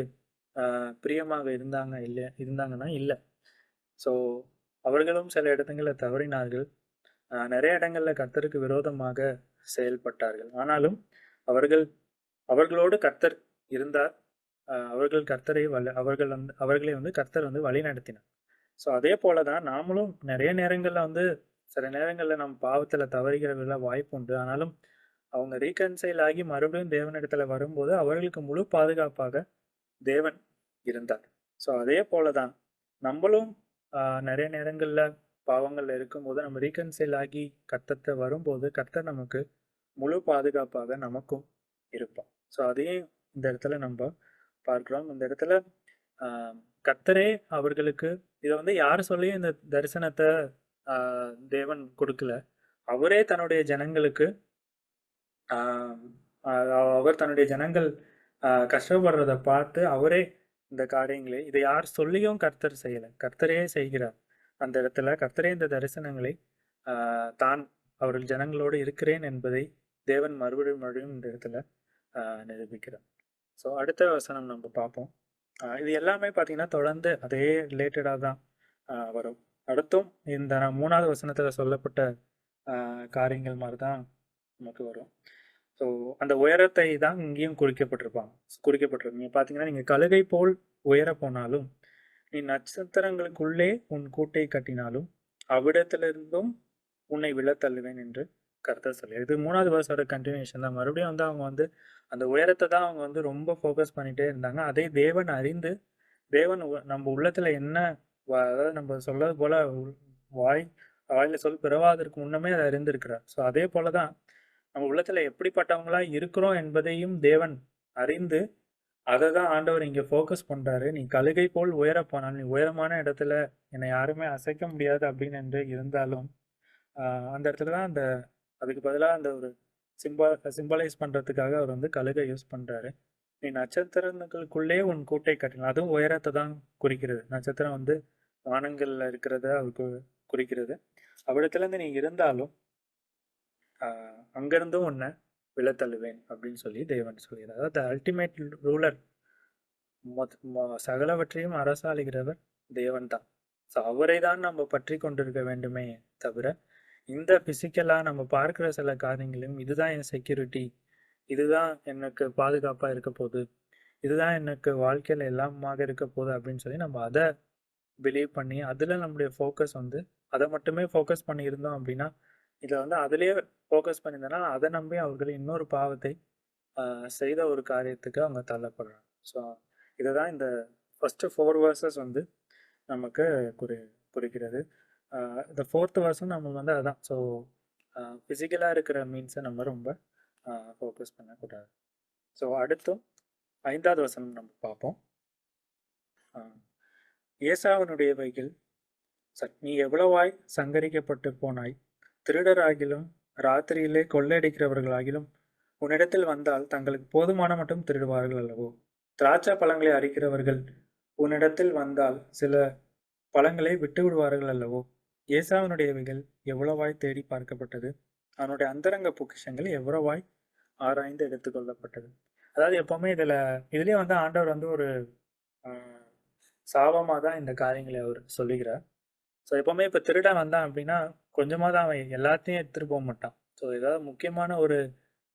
பிரியமாக இருந்தாங்கன்னா இல்லை. ஸோ அவர்களும் சில இடங்களில் தவறினார்கள், நிறைய இடங்கள்ல கர்த்தருக்கு விரோதமாக செயல்பட்டார்கள். ஆனாலும் அவர்களோடு கர்த்தர் இருந்தார். அவர்கள் கர்த்தரை அவர்களை கர்த்தர் வழி நடத்தினார். ஸோ அதே போலதான் நாமளும் நிறைய நேரங்கள்ல சில நேரங்கள்ல நம்ம பாவத்துல தவறுகிறதுல வாய்ப்பு உண்டு. ஆனாலும் அவங்க ரீகன்சைல் ஆகி மறுபடியும் தேவனிடத்துல வரும்போது அவர்களுக்கு முழு பாதுகாப்பாக தேவன் இருந்தார். ஸோ அதே போலதான் நம்மளும் நிறைய நேரங்கள்ல பாவங்கள்ல இருக்கும்போது நம்ம ரீகன்சைல் ஆகி கர்த்தர்ட்ட வரும்போது கர்த்தர் நமக்கு முழு பாதுகாப்பாக நமக்கும் இருப்பான். ஸோ அதையும் இந்த இடத்துல நம்ம பார்க்கிறோம். இந்த இடத்துல கர்த்தரே அவர்களுக்கு இதை யார் சொல்லியும் இந்த தரிசனத்தை தேவன் கொடுக்கல. அவரே தன்னுடைய ஜனங்களுக்கு அவர் தன்னுடைய ஜனங்கள் கஷ்டப்படுறத பார்த்து அவரே இந்த காரியங்களை இதை யார் சொல்லியும் கர்த்தர் செய்யலை, கர்த்தரே செய்கிறார். அந்த இடத்துல கர்த்தரே இந்த தரிசனங்களை தான் அவர்கள் ஜனங்களோடு இருக்கிறேன் என்பதை தேவன் மறுபடியும் இந்த இடத்துல நிரூபிக்கிறார். ஸோ அடுத்த வசனம் நம்ம பார்ப்போம். இது எல்லாமே பார்த்தீங்கன்னா, தொடர்ந்து அதே ரிலேட்டடா தான் வரும். அடுத்தும் இந்த 3வது வசனத்தில சொல்லப்பட்ட காரியங்கள் மாரி தான் நமக்கு வரும். ஸோ, அந்த உயரத்தை தான் இங்கேயும் குறிக்கப்பட்டிருக்கும். நீங்க பார்த்தீங்கன்னா, நீங்க கழுகை போல் உயரப் போனாலும், நீ நட்சத்திரங்களுக்குள்ளே உன் கூட்டை கட்டினாலும், அவ்விடத்திலிருந்தும் உன்னை விழத் தள்ளுவேன் என்று கர்த்தர் சொல்லியார். இது 3வது வேர்ஸோட கன்டினியூஷன் தான். மறுபடியும் வந்து அவங்க வந்து அந்த உயரத்த தான் அவங்க வந்து ரொம்ப ஃபோக்கஸ் பண்ணிட்டே இருந்தாங்க. அதை தேவன் அறிந்து, தேவன் நம்ம உள்ளத்துல என்ன அதாவது நம்ம சொல்றது போல வாய் வாயில சொல் பிறவாதற்கு முன்னமே அதை அறிந்திருக்கிறார். ஸோ அதே போல தான் நம்ம உள்ளத்துல எப்படிப்பட்டவங்களா இருக்கிறோம் என்பதையும் தேவன் அறிந்து, அத தான் ஆண்டவர் இங்க ஃபோக்கஸ் பண்றாரு. "நீ கழுகை போல் உயரப் போனால், நீ உயரமான இடத்துல என்னை யாருமே அசைக்க முடியாது" அப்படின்னு என்று இருந்தாலும், அ அந்த இடத்துல தான் அதுக்கு பதிலா அந்த ஒரு சிம்பலைஸ் பண்றதுக்காக அவர் வந்து கழுகை யூஸ் பண்றாரு. "நீ நட்சத்திரங்களுக்குள்ளே உன் கூட்டை கட்டினாய்." அதுவும் உயரத்த தான் குறிக்கிறது. நட்சத்திரம் வந்து வானங்கள்ல இருக்கிறத அது குறிக்கிறது. "அவ்விடத்திலிருந்து நீ இருந்தாலும், அ அங்கிருந்தும் உன்ன விழத்தள்ளுவேன்" அப்படின்னு சொல்லி தேவன் சொல்கிறார். அதாவது த அல்டிமேட் ரூலர், சகலவற்றையும் அரசாளுகிறவர் தேவன் தான். ஸோ அவரை தான் நம்ம பற்றிக் கொண்டிருக்க வேண்டுமே தவிர, இந்த பிசிக்கலா நம்ம பார்க்கிற சில காரியங்களையும், இதுதான் என் செக்யூரிட்டி, இதுதான் எனக்கு பாதுகாப்பா இருக்க போகுது, இதுதான் எனக்கு வாழ்க்கையில எல்லாமாக இருக்க போகுது அப்படின்னு சொல்லி நம்ம அத பிலீவ் பண்ணி, அதுல நம்முடைய ஃபோக்கஸ் வந்து அத மட்டுமே ஃபோக்கஸ் பண்ணி இருந்தோம் அப்படின்னா, இத வந்து அதிலேயே ஃபோக்கஸ் பண்ணியிருந்தோம்னா, அத நம்பி அவர்கள் இன்னொரு பாவத்தை அ செய்த ஒரு காரியத்துக்கு அவங்க தள்ளப்படுறாங்க. ஸோ இததான் இந்த ஃபர்ஸ்ட் 4 வெர்சஸ் வந்து நமக்கு குறி குறிக்கிறது. அ இந்த 4த் வெர்ஸும் நம்ம வந்து அதான். ஸோ பிசிக்கலா இருக்கிற மீன்ஸ நம்ம ரொம்ப ஃபோக்கஸ் பண்ணக்கூடாது. ஸோ அடுத்தும் 5வது வசனம் நம்ம பார்ப்போம். அ ஏசாவினுடையவைகள் நீ எவ்வளவாய் சங்கரிக்கப்பட்டு போனாய்! திருடராகிலும் ராத்திரியிலே கொள்ளையடிக்கிறவர்களாகிலும் உன்னிடத்தில் வந்தால் தங்களுக்கு போதுமான மட்டும் திருடுவார்கள் அல்லவோ? திராட்சை பழங்களை அரிக்கிறவர்கள் உன்னிடத்தில் வந்தால் சில பழங்களை விட்டு விடுவார்கள் அல்லவோ? ஏசாவினுடையவைகள் எவ்வளவாய் தேடி பார்க்கப்பட்டது! அவனுடைய அந்தரங்க பொக்கிஷங்கள் எவ்வளவாய் ஆராய்ந்து எடுத்துக் கொள்ளப்பட்டது. அதாவது எப்பவுமே இதுலயே வந்து ஆண்டவர் வந்து ஒரு அ சாபமா தான் இந்த காரியங்களை அவர் சொல்லுகிறார். ஸோ எப்பவுமே இப்ப திருடன் வந்தான் அப்படின்னா, கொஞ்சமாவது அவன் எல்லாத்தையும் எடுத்துட்டு மாட்டான். ஸோ ஏதாவது முக்கியமான ஒரு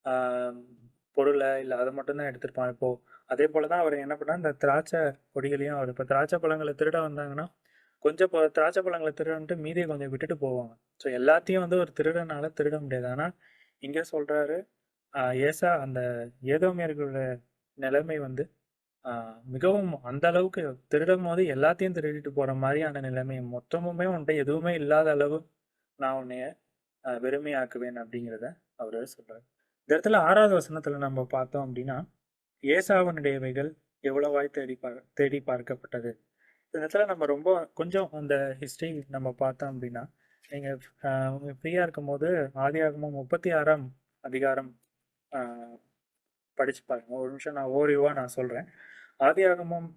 ஆ பொருள இல்ல அத மட்டும் தான் எடுத்திருப்பான். இப்போ அதே போல தான் அவர் என்ன பண்ணார், இந்த திராட்சை கொடிகளையும் அவர் இப்ப திராட்சை பழங்கள திருட வந்தாங்கன்னா, கொஞ்சம் திராட்சை பழங்கள திருடன்ட்டு மீதிய கொஞ்சம் விட்டுட்டு போவாங்க. ஸோ எல்லாத்தையும் வந்து ஒரு திருடனால திருட முடியாது. ஆனா, இங்க சொல்றாரு, ஏசா அந்த ஏதோமியர்களோட நிலைமை வந்து ஆ மிகவும் அந்த அளவுக்கு திருடும்போது எல்லாத்தையும் திருடிட்டு போற மாரியான நிலைமை. மொத்தமுமே உன்ட்ட எதுவுமே இல்லாத அளவு நான் உன்னைய வெறுமையாக்குவேன் அப்படிங்கிறத அவரு சொல்றாரு. இந்த இடத்துல 6வது வசனத்துல நம்ம பார்த்தோம் அப்படின்னா, ஏசாவினுடையவைகள் எவ்வளவாய் தேடி பார்க்கப்பட்டது. இந்த இடத்துல நம்ம ரொம்ப கொஞ்சம் அந்த ஹிஸ்டரி நம்ம பார்த்தோம் அப்படின்னா, நீங்க ஃப்ரீயா இருக்கும்போது ஆதியாகமம் 36ஆம் அதிகாரம் ஆ படிச்சு பாருங்க. ஒரு நிமிஷம் நான் ஓரிவா நான் சொல்றேன். ஆதியாகமம்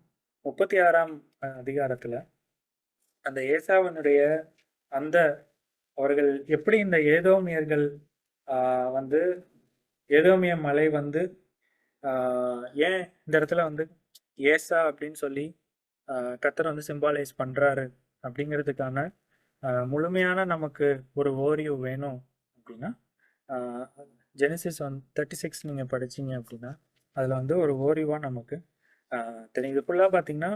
36ஆம் அதிகாரத்துல அந்த ஏசாவினுடைய அந்த அவர்கள் எப்படி இந்த ஏதோமியர்கள் வந்து ஏதோமிய மலை வந்து ஏன் இந்த இடத்துல வந்து ஏசா அப்படின்னு சொல்லி கர்த்தர் வந்து சிம்பாலைஸ் பண்றாரு அப்படிங்கிறதுக்கான முழுமையான நமக்கு ஒரு ஓரியோ வேணும் அப்படின்னா ஜெனிசிஸ் 36 நீங்க படிச்சீங்க அப்படின்னா அதுல வந்து ஒரு ஓரிவா நமக்கு தெரியும். இது ஃபுல்லா பார்த்தீங்கன்னா,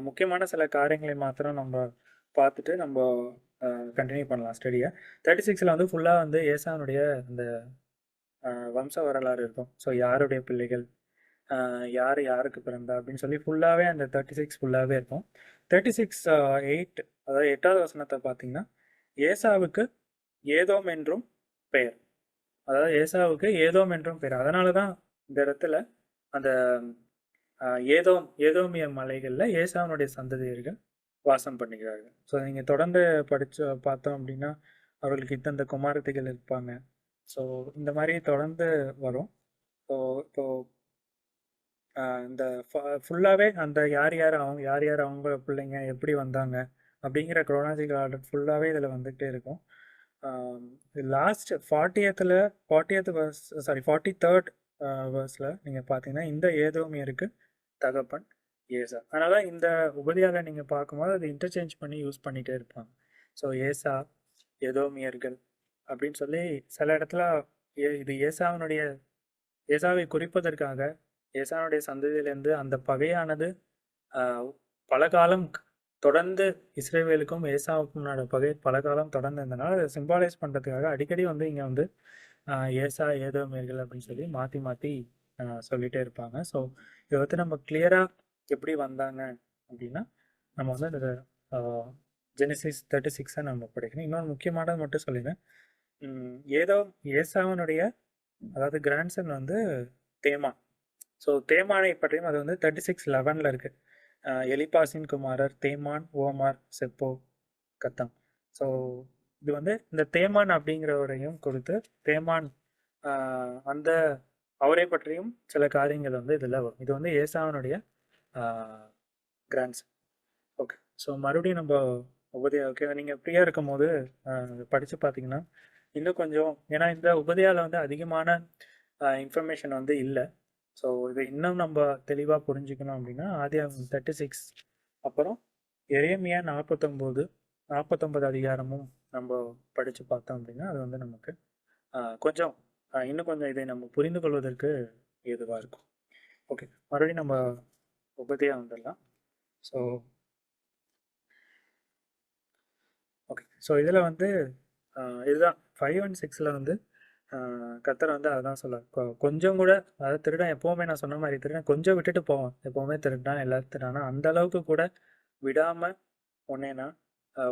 முக்கியமான சில காரியங்களை மாத்திரம் நம்ம பார்த்துட்டு நம்ம கன்டின்யூ பண்ணலாம் ஸ்டடிய. 36ல வந்து ஃபுல்லா வந்து ஏசானுடைய அந்த வம்ச வரலாறு இருக்கும். ஸோ யாருடைய பிள்ளைகள், யாரு யாருக்கு பிறந்தா அப்படின்னு சொல்லி ஃபுல்லாவே அந்த 36 ஃபுல்லாவே இருக்கும். 36 8 அதாவது 8வது வசனத்த பார்த்தீங்கன்னா, ஏசாவுக்கு ஏதோம் என்றும் பெயர். அதாவது ஏசாவுக்கு ஏதோம் என்றும் பெயர். அதனால தான் இந்த இடத்துல அந்த ஏதோமிய மலைகள்ல ஏசாவனுடைய சந்ததியர்கள் வாசம் பண்ணுகிறார்கள். ஸோ நீங்க தொடர்ந்து படிச்சு பார்த்தோம் அப்படின்னா, அவர்களுக்கு இத்தந்த குமாரத்திகள் இருப்பாங்க. ஸோ இந்த மாதிரி தொடர்ந்து வரும். ஸோ இப்போ இந்த ஃபுல்லாவே அந்த யார் யார் அவங்க பிள்ளைங்க எப்படி வந்தாங்க அப்படிங்கிற குரோனாலஜிக்கல் ஆர்டர் ஃபுல்லாவே இதுல வந்துகிட்டே இருக்கும். Last 40th verse, sorry 43rd வெர்ஸ்ல நீங்க பார்த்தீங்கன்னா, இந்த ஏதோமியருக்கு தகப்பன் ஏசா. அதனால இந்த உபதியால நீங்க பார்க்கும்போது அது இன்டர்சேஞ்ச் பண்ணி யூஸ் பண்ணிட்டே இருப்பாங்க. ஸோ ஏசா, எதோமியர்கள் அப்படின்னு சொல்லி சில இடத்துல இது ஏசாவை குறிப்பதற்காக ஏசாவுடைய சந்ததியிலிருந்து அந்த பகையானது ஆஹ், பல காலம் தொடர்ந்து இஸ்ரேவேலுக்கும் ஏசாவுக்கும் பகை பல காலம் தொடர்ந்து இருந்தனால அதை சிம்பாலைஸ் பண்றதுக்காக அடிக்கடி வந்து இங்க வந்து ஏசா ஏதோமியர்கள் அப்படின்னு சொல்லி மாத்தி மாத்தி சொல்லிட்டே இருப்பாங்க. ஸோ இதை வந்து நம்ம கிளியரா எப்படி வந்தாங்க அப்படின்னா நம்ம வந்து இந்த ஜெனிசிஸ் 36 நம்ம படிக்கணும். இன்னொன்று முக்கியமானது மட்டும் சொல்லிடுறேன். ஏதோ ஏசாவனுடைய அதாவது கிராண்ட்சன் வந்து தேமான். ஸோ தேமானை பற்றியும் அது வந்து 36:11 இருக்கு. எலிபாசின் குமாரர் தேமான், ஓமார், செப்போ, கத்தம். ஸோ இது வந்து இந்த தேமான் அப்படிங்கிறவரையும் கொடுத்து தேமான் அந்த அவரை பற்றியும் சில காரியங்கள் வந்து இதில் வரும். இது வந்து ஏசாவனுடைய கிராண்ட்ஸ். ஓகே, ஸோ மறுபடியும் நம்ம ஓகே நீங்கள் ஃப்ரீயாக இருக்கும் போது படித்து பார்த்தீங்கன்னா இன்னும் கொஞ்சம், ஏன்னா இந்த உபதியாவில் வந்து அதிகமான இன்ஃபர்மேஷன் வந்து இல்லை. ஸோ இது இன்னும் நம்ம தெளிவாக புரிஞ்சுக்கணும் அப்படின்னா ஆதியாகமம் 36 அப்புறம் எரேமியா 49 அதிகாரமும் நம்ம படித்து பார்த்தோம் அப்படின்னா அது வந்து நமக்கு கொஞ்சம் இன்னும் கொஞ்சம் இதை நம்ம புரிந்து கொள்வதற்கு ஏதுவாக இருக்கும். ஓகே, மறுபடியும் நம்ம உபதியா வந்துடலாம். ஸோ ஓகே, ஸோ இதில் வந்து இதுதான் 5 and 6 வந்து கர்த்தர் வந்து அதான் சொல்ல கொஞ்சம் கூட, அதாவது திருடன் எப்போவுமே நான் சொன்ன மாதிரி திருடன் கொஞ்சம் விட்டுட்டு போவான். எப்போவுமே திருடான் எல்லாரும் திருடானா அந்த அளவுக்கு கூட விடாமல் உன்னை நான்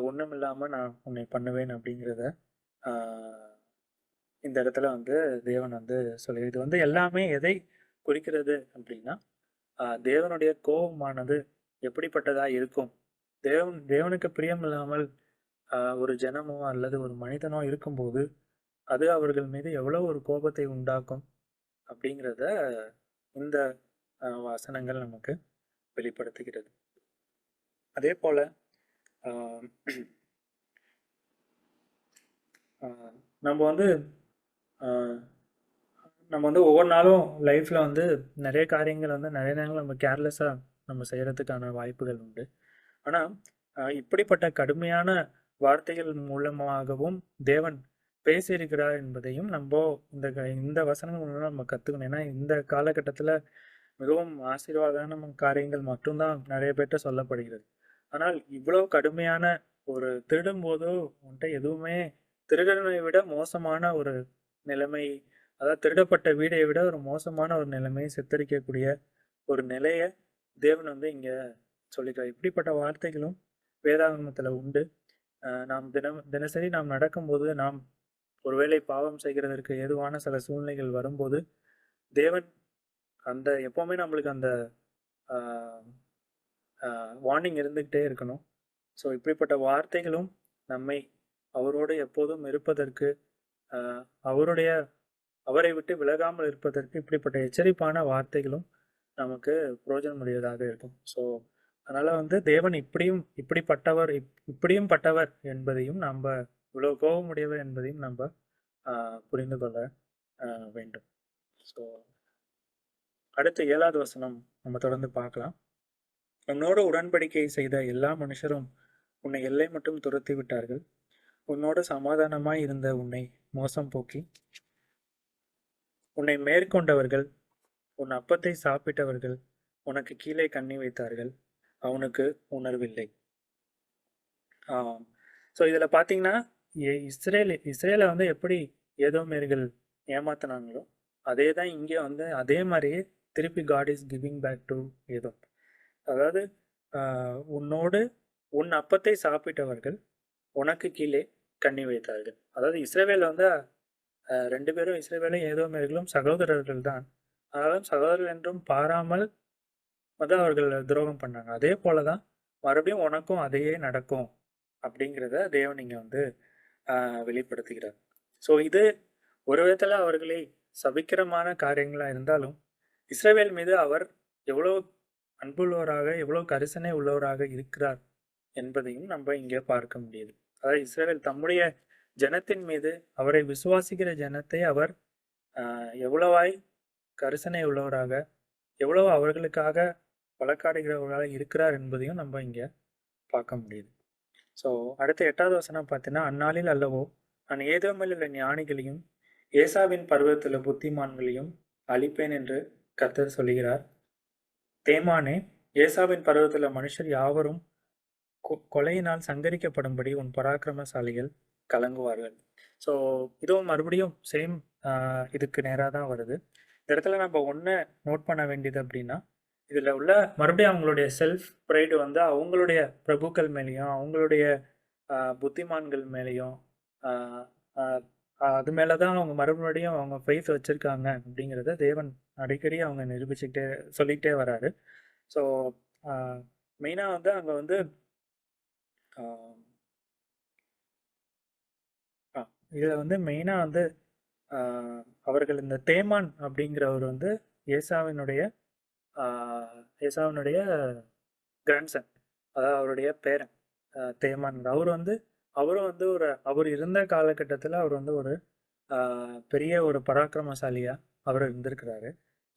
ஒன்றும் இல்லாமல் நான் உன்னை பண்ணுவேன் அப்படிங்கிறத இந்த இடத்துல வந்து தேவன் வந்து சொல்லி, இது வந்து எல்லாமே எதை குறிக்கிறது அப்படின்னா தேவனுடைய கோபமானது எப்படிப்பட்டதா இருக்கும். தேவனுக்கு பிரியம் இல்லாமல் ஒரு ஜனமோ அல்லது ஒரு மனிதனோ இருக்கும்போது அது அவர்கள் மீது எவ்வளவு ஒரு கோபத்தை உண்டாக்கும் அப்படிங்கிறத இந்த வசனங்கள் நமக்கு வெளிப்படுத்துகிறது. அதே போல நம்ம வந்து ஒவ்வொரு நாளும் லைஃப்ல வந்து நிறைய காரியங்கள் வந்து நிறைய நேரங்கள் நம்ம கேர்லெஸ்ஸா நம்ம செய்யறதுக்கான வாய்ப்புகள் உண்டு. ஆனா இப்படிப்பட்ட கடுமையான வார்த்தைகள் மூலமாகவும் தேவன் பேசியிருக்கிறார் என்பதையும் நம்ம இந்த வசனங்கள் மூலம் நம்ம கத்துக்கணும். ஏன்னா இந்த காலகட்டத்துல மிகவும் ஆசீர்வாதமான காரியங்கள் மட்டும்தான் நிறைய பேர்ட்ட சொல்லப்படுகிறது. ஆனால் இவ்வளவு கடுமையான ஒரு திருடும் போதோ உன்ட்ட எதுவுமே திருடனை விட மோசமான ஒரு நிலைமை, அதாவது திருடப்பட்ட வீடை விட ஒரு மோசமான ஒரு நிலைமையை சித்தரிக்கக்கூடிய ஒரு நிலையை தேவன் வந்து இங்க சொல்லிக்கிறார். இப்படிப்பட்ட வார்த்தைகளும் வேதாகமத்துல உண்டு. நாம் தினசரி நாம் நடக்கும்போது நாம் ஒருவேளை பாவம் செய்கிறதற்கு ஏதுவான சில சூழ்நிலைகள் வரும்போது தேவன் அந்த எப்பவுமே நம்மளுக்கு அந்த வார்னிங் இருந்துகிட்டே இருக்கணும். ஸோ இப்படிப்பட்ட வார்த்தைகளும் நம்மை அவரோடு எப்போதும் இருப்பதற்கு அவரை விட்டு விலகாமல் இருப்பதற்கு இப்படிப்பட்ட எச்சரிப்பான வார்த்தைகளும் நமக்கு பிரயோஜனமுடையதாக இருக்கும். ஸோ அதனால வந்து தேவன் இப்படியும் பட்டவர் என்பதையும் நம்ம இவ்வளவு கோபமுடையவர் என்பதையும் நம்ம புரிந்து கொள்ள வேண்டும். ஸோ அடுத்த 7வது வசனம் நம்ம தொடர்ந்து பார்க்கலாம். உன்னோடு உடன்படிக்கை செய்த எல்லா மனுஷரும் உன்னை எல்லை மட்டும் துரத்தி விட்டார்கள். உன்னோடு சமாதானமாய் இருந்த உன்னை மோசம் போக்கி உன்னை மேற்கொண்டவர்கள், உன் அப்பத்தை சாப்பிட்டவர்கள் உனக்கு கீழே கண்ணி வைத்தார்கள், அவனுக்கு உணர்வில்லை. ஸோ இதில் பார்த்தீங்கன்னா இஸ்ரேலை வந்து எப்படி ஏதோமேர்கள் ஏமாத்தினாங்களோ அதே தான் இங்கே வந்து அதே மாதிரியே திருப்பி God is giving back to ஏதோ. அதாவது உன்னோடு உன் அப்பத்தை சாப்பிட்டவர்கள் உனக்கு கீழே கண்ணி வைத்தார்கள். அதாவது இஸ்ரேவேல் வந்து 2 பேரும் இஸ்ரேவேலும் ஏதோமேர்களும் சகோதரர்கள் தான். ஆனாலும் சகோதரர்கள் என்றும் பாராமல் வந்து அவர்கள் துரோகம் பண்ணாங்க. அதே போலதான் மறுபடியும் உனக்கும் அதையே நடக்கும் அப்படிங்கிறத தேவன் இங்க வந்து வெளிப்படுத்துகிறார். ஸோ இது ஒரு விதத்துல அவர்களை சபிக்கிறமான காரியங்களா இருந்தாலும் இஸ்ரேவேல் மீது அவர் எவ்வளவு அன்புள்ளவராக எவ்வளவு கரிசனை உள்ளவராக இருக்கிறார் என்பதையும் நம்ம இங்கே பார்க்க முடியுது. அதாவது இஸ்ரேல் தம்முடைய ஜனத்தின் மீது அவரை விசுவாசிக்கிற ஜனத்தை அவர் எவ்வளவாய் கரிசனை உள்ளவராக எவ்வளவு அவர்களுக்காக வழக்காடுகிறவராக இருக்கிறார் என்பதையும் நம்ம இங்கே பார்க்க முடியுது. ஸோ அடுத்த 8வது வசனம் பார்த்தீங்கன்னா, அந்நாளில் அல்லவோ நான் ஏதோமில் உள்ள ஞானிகளையும் ஏசாவின் பர்வதத்தில் புத்திமான்களையும் அழிப்பேன் என்று கர்த்தர் சொல்கிறார். தேமானே, ஏசாவின் பர்வதத்தில் மனுஷர் யாவரும் கொலையினால் சங்கரிக்கப்படும்படி உன் பராக்கிரமசாலிகள் கலங்குவார்கள். ஸோ இதுவும் மறுபடியும் சேம் இதுக்கு நேராக தான் வருது. இந்த இடத்துல நம்ம ஒன்று நோட் பண்ண வேண்டியது அப்படின்னா, இதில் உள்ள மறுபடியும் அவங்களுடைய செல்ஃப் ப்ரைடு வந்து அவங்களுடைய பிரபுக்கள் மேலேயும் அவங்களுடைய புத்திமான்கள் மேலேயும் அது மேலே தான் அவங்க மறுபடியும் அவங்க ஃபெய்த் வச்சுருக்காங்க அப்படிங்கிறத தேவன் அடிக்கடி அவங்க நிரூபிச்சுக்கிட்டே சொல்லிக்கிட்டே வராரு. ஸோ மெயினாக வந்து அங்கே வந்து இதில் வந்து மெயினாக வந்து அவர்கள் இந்த தேமான் அப்படிங்கிறவர் வந்து ஏசாவினுடைய கிராண்ட்சன், அதாவது அவருடைய பேரன் தேமான். அவரும் வந்து அவர் இருந்த காலகட்டத்தில் அவர் வந்து ஒரு பெரிய ஒரு பராக்கிரமசாலியாக அவர் இருந்திருக்கிறாரு.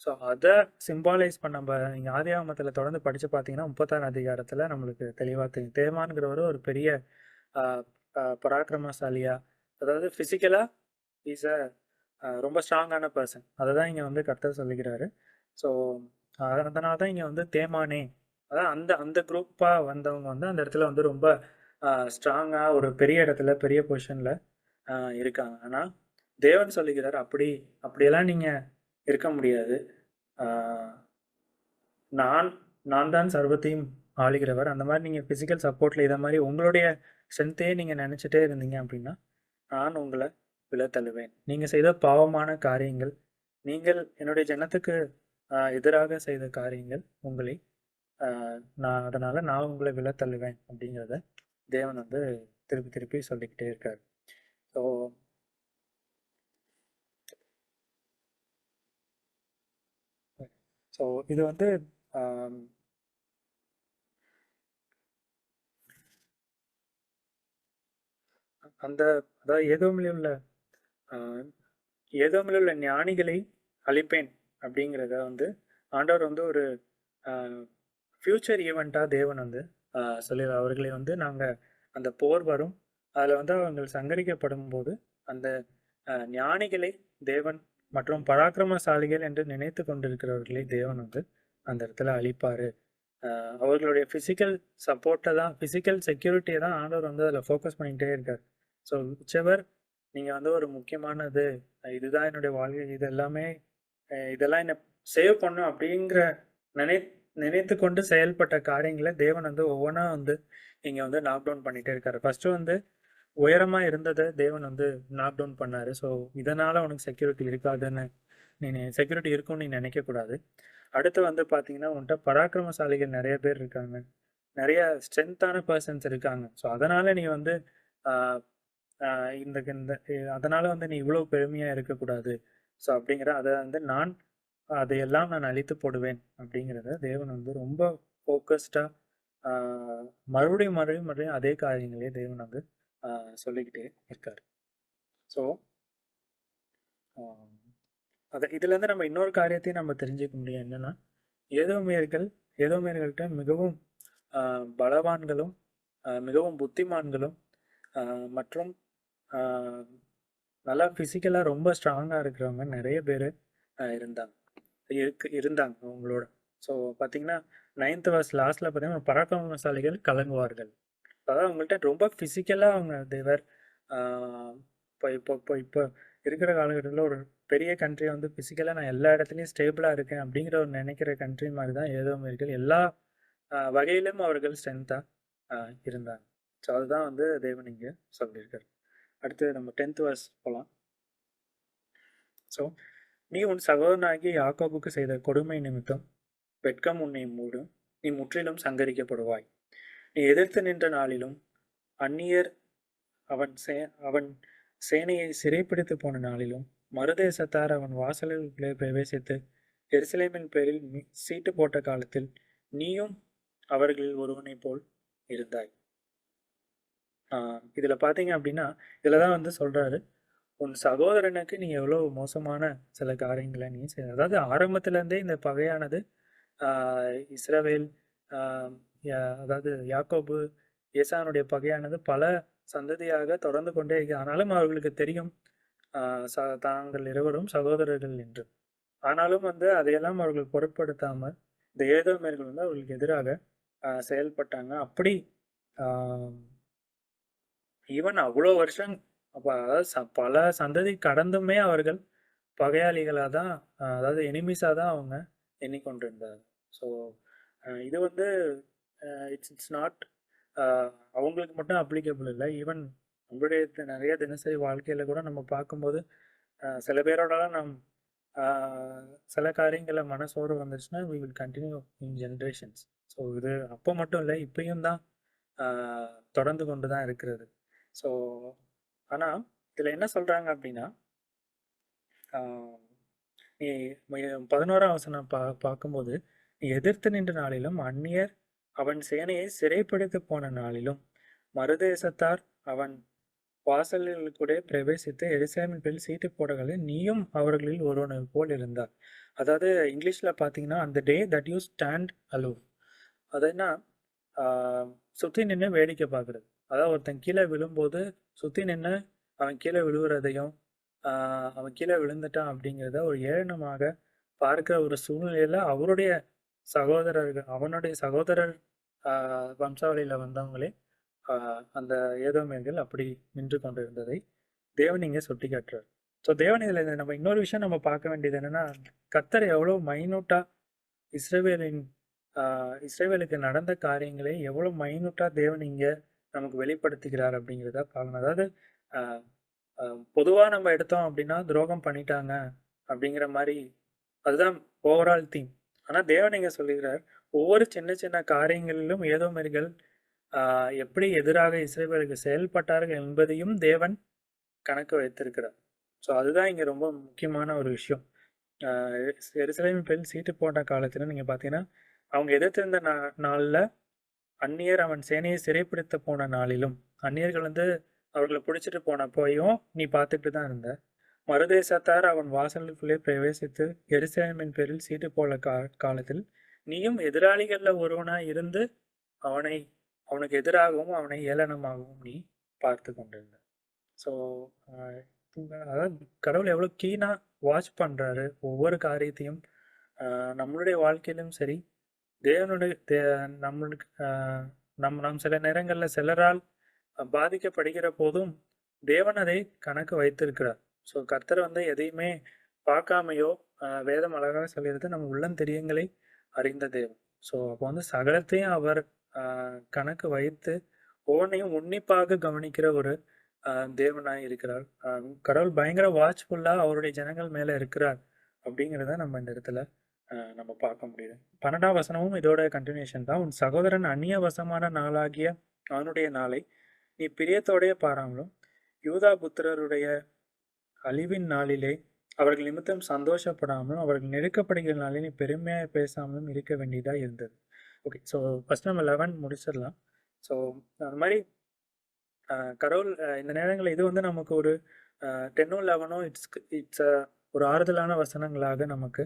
ஸோ அதை சிம்பாலைஸ் பண்ண நம்ம நீங்கள் ஆதியாகமத்தில் தொடர்ந்து படித்து பார்த்தீங்கன்னா 36 அதிகாரத்தில் நம்மளுக்கு தெளிவாக தெரியும். தேமான்கிறவர் ஒரு பெரிய பராக்கிரமசாலியாக, அதாவது ஃபிசிக்கலாக இஸ் ரொம்ப ஸ்ட்ராங்கான பர்சன். அதை தான் இங்கே வந்து கர்த்தர் சொல்லிக்கிறாரு. ஸோ அதனால தான் இங்கே வந்து தேமானே, அதான் அந்த அந்த குரூப்பாக வந்தவங்க வந்து அந்த இடத்துல வந்து ரொம்ப ஸ்ட்ராங்காக ஒரு பெரிய இடத்துல பெரிய பொசிஷனில் இருக்காங்க. ஆனால் தேவன் சொல்லுகிறார், அப்படியெல்லாம் நீங்கள் இருக்க முடியாது. நான் தான் சர்வத்தையும் ஆளுகிறவர். அந்த மாதிரி நீங்கள் ஃபிசிக்கல் சப்போர்ட்டில் இதை மாதிரி உங்களுடைய ஸ்ட்ரென்த்தையே நீங்கள் நினச்சிட்டே இருந்தீங்க அப்படின்னா நான் உங்களை விழத்தள்ளுவேன். நீங்கள் செய்த பாவமான காரியங்கள், நீங்கள் என்னுடைய ஜனத்துக்கு எதிராக செய்த காரியங்கள் உங்களை அதனால் நான் உங்களை விழத்தள்ளுவேன் அப்படிங்கிறத தேவன் வந்து திருப்பி திருப்பி சொல்லிக்கிட்டே இருக்கார். ஸோ இது வந்து அதாவது ஏதோமில் உள்ள ஞானிகளை அழிப்பேன் அப்படிங்கிறத வந்து ஆண்டவர் வந்து ஒரு ஃப்யூச்சர் ஈவெண்ட்டாக தேவன் வந்து சொல்லி அவர்களை வந்து நாங்கள் அந்த போர் வரும், அதில் வந்து அவங்க சங்கரிக்கப்படும் போது அந்த ஞானிகளை தேவன் மற்றும் பராக்கிரமசாலிகள் என்று நினைத்து கொண்டிருக்கிறவர்களை தேவன் வந்து அந்த இடத்துல அழிப்பார். அவர்களுடைய ஃபிசிக்கல் சப்போர்ட்டை தான், ஃபிசிக்கல் செக்யூரிட்டியை தான் ஆண்டவர் வந்து அதில் ஃபோக்கஸ் பண்ணிகிட்டே இருக்கார். ஸோ விச்செவர் நீங்கள் வந்து ஒரு முக்கியமானது, இதுதான் என்னுடைய வாழ்க்கை, இதெல்லாம் என்னை சேவ் பண்ணும் அப்படிங்கிற நினைத்து கொண்டு செயல்பட்ட காரியங்களை தேவன் வந்து ஒவ்வொன்றா வந்து இங்கே வந்து நாக் டவுன் பண்ணிகிட்டே இருக்காரு. ஃபஸ்ட்டு வந்து உயரமாக இருந்ததை தேவன் வந்து நாக் டவுன் பண்ணார். ஸோ இதனால் உனக்கு செக்யூரிட்டி இருக்காதுன்னு செக்யூரிட்டி இருக்கும்னு நீ நினைக்கக்கூடாது. அடுத்து வந்து பார்த்தீங்கன்னா உன்கிட்ட பராக்கிரமசாலிகள் நிறைய பேர் இருக்காங்க, நிறைய ஸ்ட்ரென்த்தான பர்சன்ஸ் இருக்காங்க. ஸோ அதனால் நீ வந்து அதனால் வந்து நீ இவ்வளோ பெருமையாக இருக்கக்கூடாது. ஸோ அதை வந்து அதையெல்லாம் நான் அழித்து போடுவேன் அப்படிங்கிறத தேவன் வந்து ரொம்ப ஃபோக்கஸ்டாக மறுபடியும் அதே காரியங்களே தேவன் வந்து சொல்லிக்கிட்டே இருக்கார். ஸோ இதுலேருந்து நம்ம இன்னொரு காரியத்தையும் நம்ம தெரிஞ்சுக்க முடியும். என்னென்னா ஏதோமியர்கள்ட்ட மிகவும் பலவான்களும் மிகவும் புத்திமான்களும் மற்றும் நல்லா ஃபிசிக்கலாக ரொம்ப ஸ்ட்ராங்காக இருக்கிறவங்க நிறைய பேர் இருந்தாங்க அவங்களோட. ஸோ பார்த்தீங்கன்னா 9th verse லாஸ்ட்டில் பார்த்தீங்கன்னா பராக்கிரமசாலிகள் கலங்குவார்கள். அதாவது அவங்கள்ட்ட ரொம்ப ஃபிசிக்கலாக அவங்க தேவர் இப்போ இருக்கிற காலகட்டத்தில் ஒரு பெரிய கண்ட்ரி வந்து ஃபிசிக்கலாக நான் எல்லா இடத்துலையும் ஸ்டேபிளாக இருக்கேன் அப்படிங்கிற ஒரு நினைக்கிற கண்ட்ரி மாதிரி தான் ஏதோமியர்கள் எல்லா வகையிலும் அவர்கள் ஸ்ட்ரென்த்தாக இருந்தாங்க. ஸோ அதுதான் வந்து தேவன் இங்கே சொல்லியிருக்காரு. அடுத்து நம்ம 10th verse போகலாம். ஸோ நீ உன் சகோதரனாகி யாக்கோபுக்கு செய்த கொடுமை நிமித்தம் வெட்கம் உன்னை மூடும், நீ முற்றிலும் சங்கரிக்கப்படுவாய். நீ எதிர்த்து நின்ற நாளிலும் அந்நியர் அவன் சேனையை சிறைப்பிடித்து போன நாளிலும் மறுதேசத்தார் அவன் வாசல்களை பிரவேசித்து எருசலேமின் பேரில் சீட்டு போட்ட காலத்தில் நீயும் அவர்களில் ஒருவனை போல் இருந்தாய். இதில் பார்த்தீங்க அப்படின்னா இதில் தான் வந்து சொல்கிறாரு, உன் சகோதரனுக்கு நீ எவ்வளோ மோசமான சில காரியங்களை நீ செய்ய. அதாவது ஆரம்பத்துலேருந்தே இந்த பகையானது இஸ்ரவேல், ஆஹ் அதாவது யாக்கோபு, ஏசானுடைய பகையானது பல சந்ததியாக தொடர்ந்து கொண்டே இருக்கு. ஆனாலும் அவர்களுக்கு தெரியும் தாங்கள் இருவரும் சகோதரர்கள் என்று. ஆனாலும் வந்து அதையெல்லாம் அவர்கள் பொருட்படுத்தாமல் இந்த ஏதோமியர்கள் வந்து அவர்களுக்கு எதிராக செயல்பட்டாங்க. அப்படி ஈவன் அவ்வளோ வருஷம் அதாவது பல சந்ததி கடந்துமே அவர்கள் பகையாளிகளா தான் அதாவது எனிமீஸா தான் அவங்க எண்ணிக்கொண்டிருந்தாங்க. ஸோ இது வந்து இட்ஸ் இட்ஸ் நாட் அவங்களுக்கு மட்டும் அப்ளிகபிள் இல்லை. ஈவன் நம்மளுடைய நிறைய தினசரி வாழ்க்கையில கூட நம்ம பார்க்கும்போது சில பேரோடலாம் நம் சில காரியங்களில் மனசோர்வு வந்துச்சுன்னா we will continue in generations. So இது அப்போ மட்டும் இல்லை, இப்பயும் தான் தொடர்ந்து கொண்டு தான் இருக்கிறது. ஸோ ஆனால் இதில் என்ன சொல்கிறாங்க அப்படின்னா, நீ 11ஆம் வசனம் பார்க்கும்போது, நீ எதிர்த்து நின்ற நாளிலும் அந்நியர் அவன் சேனையை சிறைப்பிடித்து போன நாளிலும் மறுதேசத்தார் அவன் வாசல்களுக்குள்ளே பிரவேசித்து எருசலேமின் பேரில் சீட்டு போடகளை நீயும் அவர்களில் ஒருவனை போல் இருந்தார். அதாவது இங்கிலீஷ்ல பார்த்தீங்கன்னா, அந்த day that you stand allow. அது என்ன, சுற்றி நின்று வேடிக்கை பார்க்குறது. அதாவது ஒருத்தன் கீழே விழும்போது சுற்றி நின்று அவன் கீழே விழுவுறதையும் அவன் கீழே விழுந்துட்டான் அப்படிங்கிறத ஒரு ஏளனமாக பார்க்கிற ஒரு சூழ்நிலையில அவருடைய சகோதரர்கள், அவனுடைய சகோதரர் வம்சாவளியில வந்தவங்களே அந்த ஏதோமியர்கள் அப்படி நின்று கொண்டிருந்ததை தேவன் இங்கே சுட்டி காட்டுறார். ஸோ தேவன் இதில் நம்ம இன்னொரு விஷயம் நம்ம பார்க்க வேண்டியது என்னன்னா, கர்த்தர் எவ்வளோ மைனூட்டா இஸ்ரேவேலுக்கு நடந்த காரியங்களை எவ்வளோ மைனூட்டா தேவன் இங்கே நமக்கு வெளிப்படுத்துகிறார் அப்படிங்கிறத பார்க்கணும். அதாவது பொதுவாக நம்ம எடுத்தோம் அப்படின்னா துரோகம் பண்ணிட்டாங்க அப்படிங்கிற மாதிரி அதுதான் ஓவரால் தீம். ஆனால் தேவன் இங்கே சொல்லுகிறார், ஒவ்வொரு சின்ன சின்ன காரியங்களிலும் ஏதோமியர்கள் எப்படி எதிராக இஸ்ரவேலுக்கு செயல்பட்டார்கள் என்பதையும் தேவன் கணக்கு வைத்திருக்கிறார். ஸோ அதுதான் இங்கே ரொம்ப முக்கியமான ஒரு விஷயம். எருசலேமின் பேரில் சீட்டு போட்ட காலத்தில் நீங்கள் பார்த்தீங்கன்னா, அவங்க எதிர்த்திருந்த நாளில் அந்நியர் அவன் சேனையை சிறைப்பிடித்த போன நாளிலும், அந்நியர்கள் வந்து அவர்களை பிடிச்சிட்டு போனப்போயும் நீ பார்த்துட்டு தான் இருந்த. மறுதேசத்தார் அவன் வாசலுக்குள்ளே பிரவேசித்து எருசலேமின் பேரில் சீட்டு போல காலத்தில் நீயும் எதிராளிகளில் ஒருவனாய் இருந்து அவனுக்கு எதிராகவும் அவனை ஏளனமாகவும் நீ பார்த்து கொண்டிருந்த. ஸோ அதாவது கடவுள் எவ்வளோ கீனாக வாட்ச் பண்ணுறாரு ஒவ்வொரு காரியத்தையும். நம்மளுடைய வாழ்க்கையிலும் சரி, தேவனுடைய நம்மளுக்கு நம் சில நேரங்களில் சிலரால் பாதிக்கப்படுகிற போதும் தேவன் அதை கணக்கு வைத்திருக்கிறார். ஸோ கர்த்தர் வந்து எதையுமே பார்க்காமையோ, வேதம் அழகாக சொல்கிறது நம்ம உள்ளந்தெரியங்களை அறிந்த தேவன். ஸோ அப்போ வந்து சகலத்தையும் அவர் கணக்கு வைத்து ஒவ்வொன்றையும் உன்னிப்பாக கவனிக்கிற ஒரு தேவனாய் இருக்கிறார். கடவுள் பயங்கர வாட்ச்ஃபுல்லா அவருடைய ஜனங்கள் மேல இருக்கிறார் அப்படிங்கிறத நம்ம இந்த இடத்துல நம்ம பார்க்க முடியுது. 12ஆம் வசனமும் இதோட கண்டினியூஷன் தான். உன் சகோதரன் அந்நிய வசமான நாளாகிய அவனுடைய நாளை நீ பிரியத்தோடைய பாராமலும் யூதா புத்திரருடைய அழிவின் நாளிலே அவர்கள் நிமித்தம் சந்தோஷப்படாமலும் அவர்கள் நெருக்கப்படுகிற நாளில் நீ பெருமையாக பேசாமலும் இருக்க வேண்டியதா இருந்தது. ஓகே, ஸோ ஃபர்ஸ்ட் நம்ம 11 முடிச்சிடலாம். ஸோ அந்த மாதிரி கடவுள் இந்த நேரங்களில் இது வந்து நமக்கு ஒரு 10 11 இட்ஸ் ஒரு ஆறுதலான வசனங்களாக நமக்கு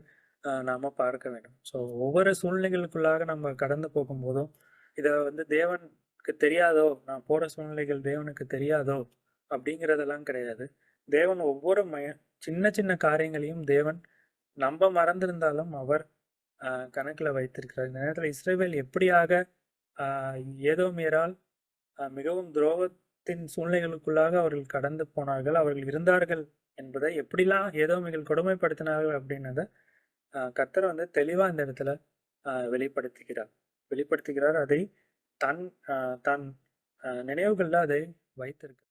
நாம் பார்க்க வேண்டும். ஸோ ஒவ்வொரு சூழ்நிலைகளுக்குள்ளாக நம்ம கடந்து போகும்போதும் இதை வந்து தேவனுக்கு தெரியாதோ, நான் போகிற சூழ்நிலைகள் தேவனுக்கு தெரியாதோ அப்படிங்கிறதெல்லாம் கிடையாது. தேவன் ஒவ்வொரு சின்ன சின்ன காரியங்களையும் தேவன் நம்ப மறந்திருந்தாலும் அவர் கணக்கில் வைத்திருக்கிறார். இந்த நேரத்தில் இஸ்ரவேல் எப்படியாக ஏதோமியரால் மிகவும் துரோகத்தின் சூழ்நிலைகளுக்குள்ளாக அவர்கள் கடந்து போனார்கள், அவர்கள் இருந்தார்கள் என்பதை எப்படிலாம் ஏதோமியர்கள் கொடுமைப்படுத்தினார்கள் அப்படின்னத கர்த்தர் வந்து தெளிவாக இந்த இடத்துல வெளிப்படுத்துகிறார். அதை தன் நினைவுகளில் அதை வைத்திருக்கிறார்.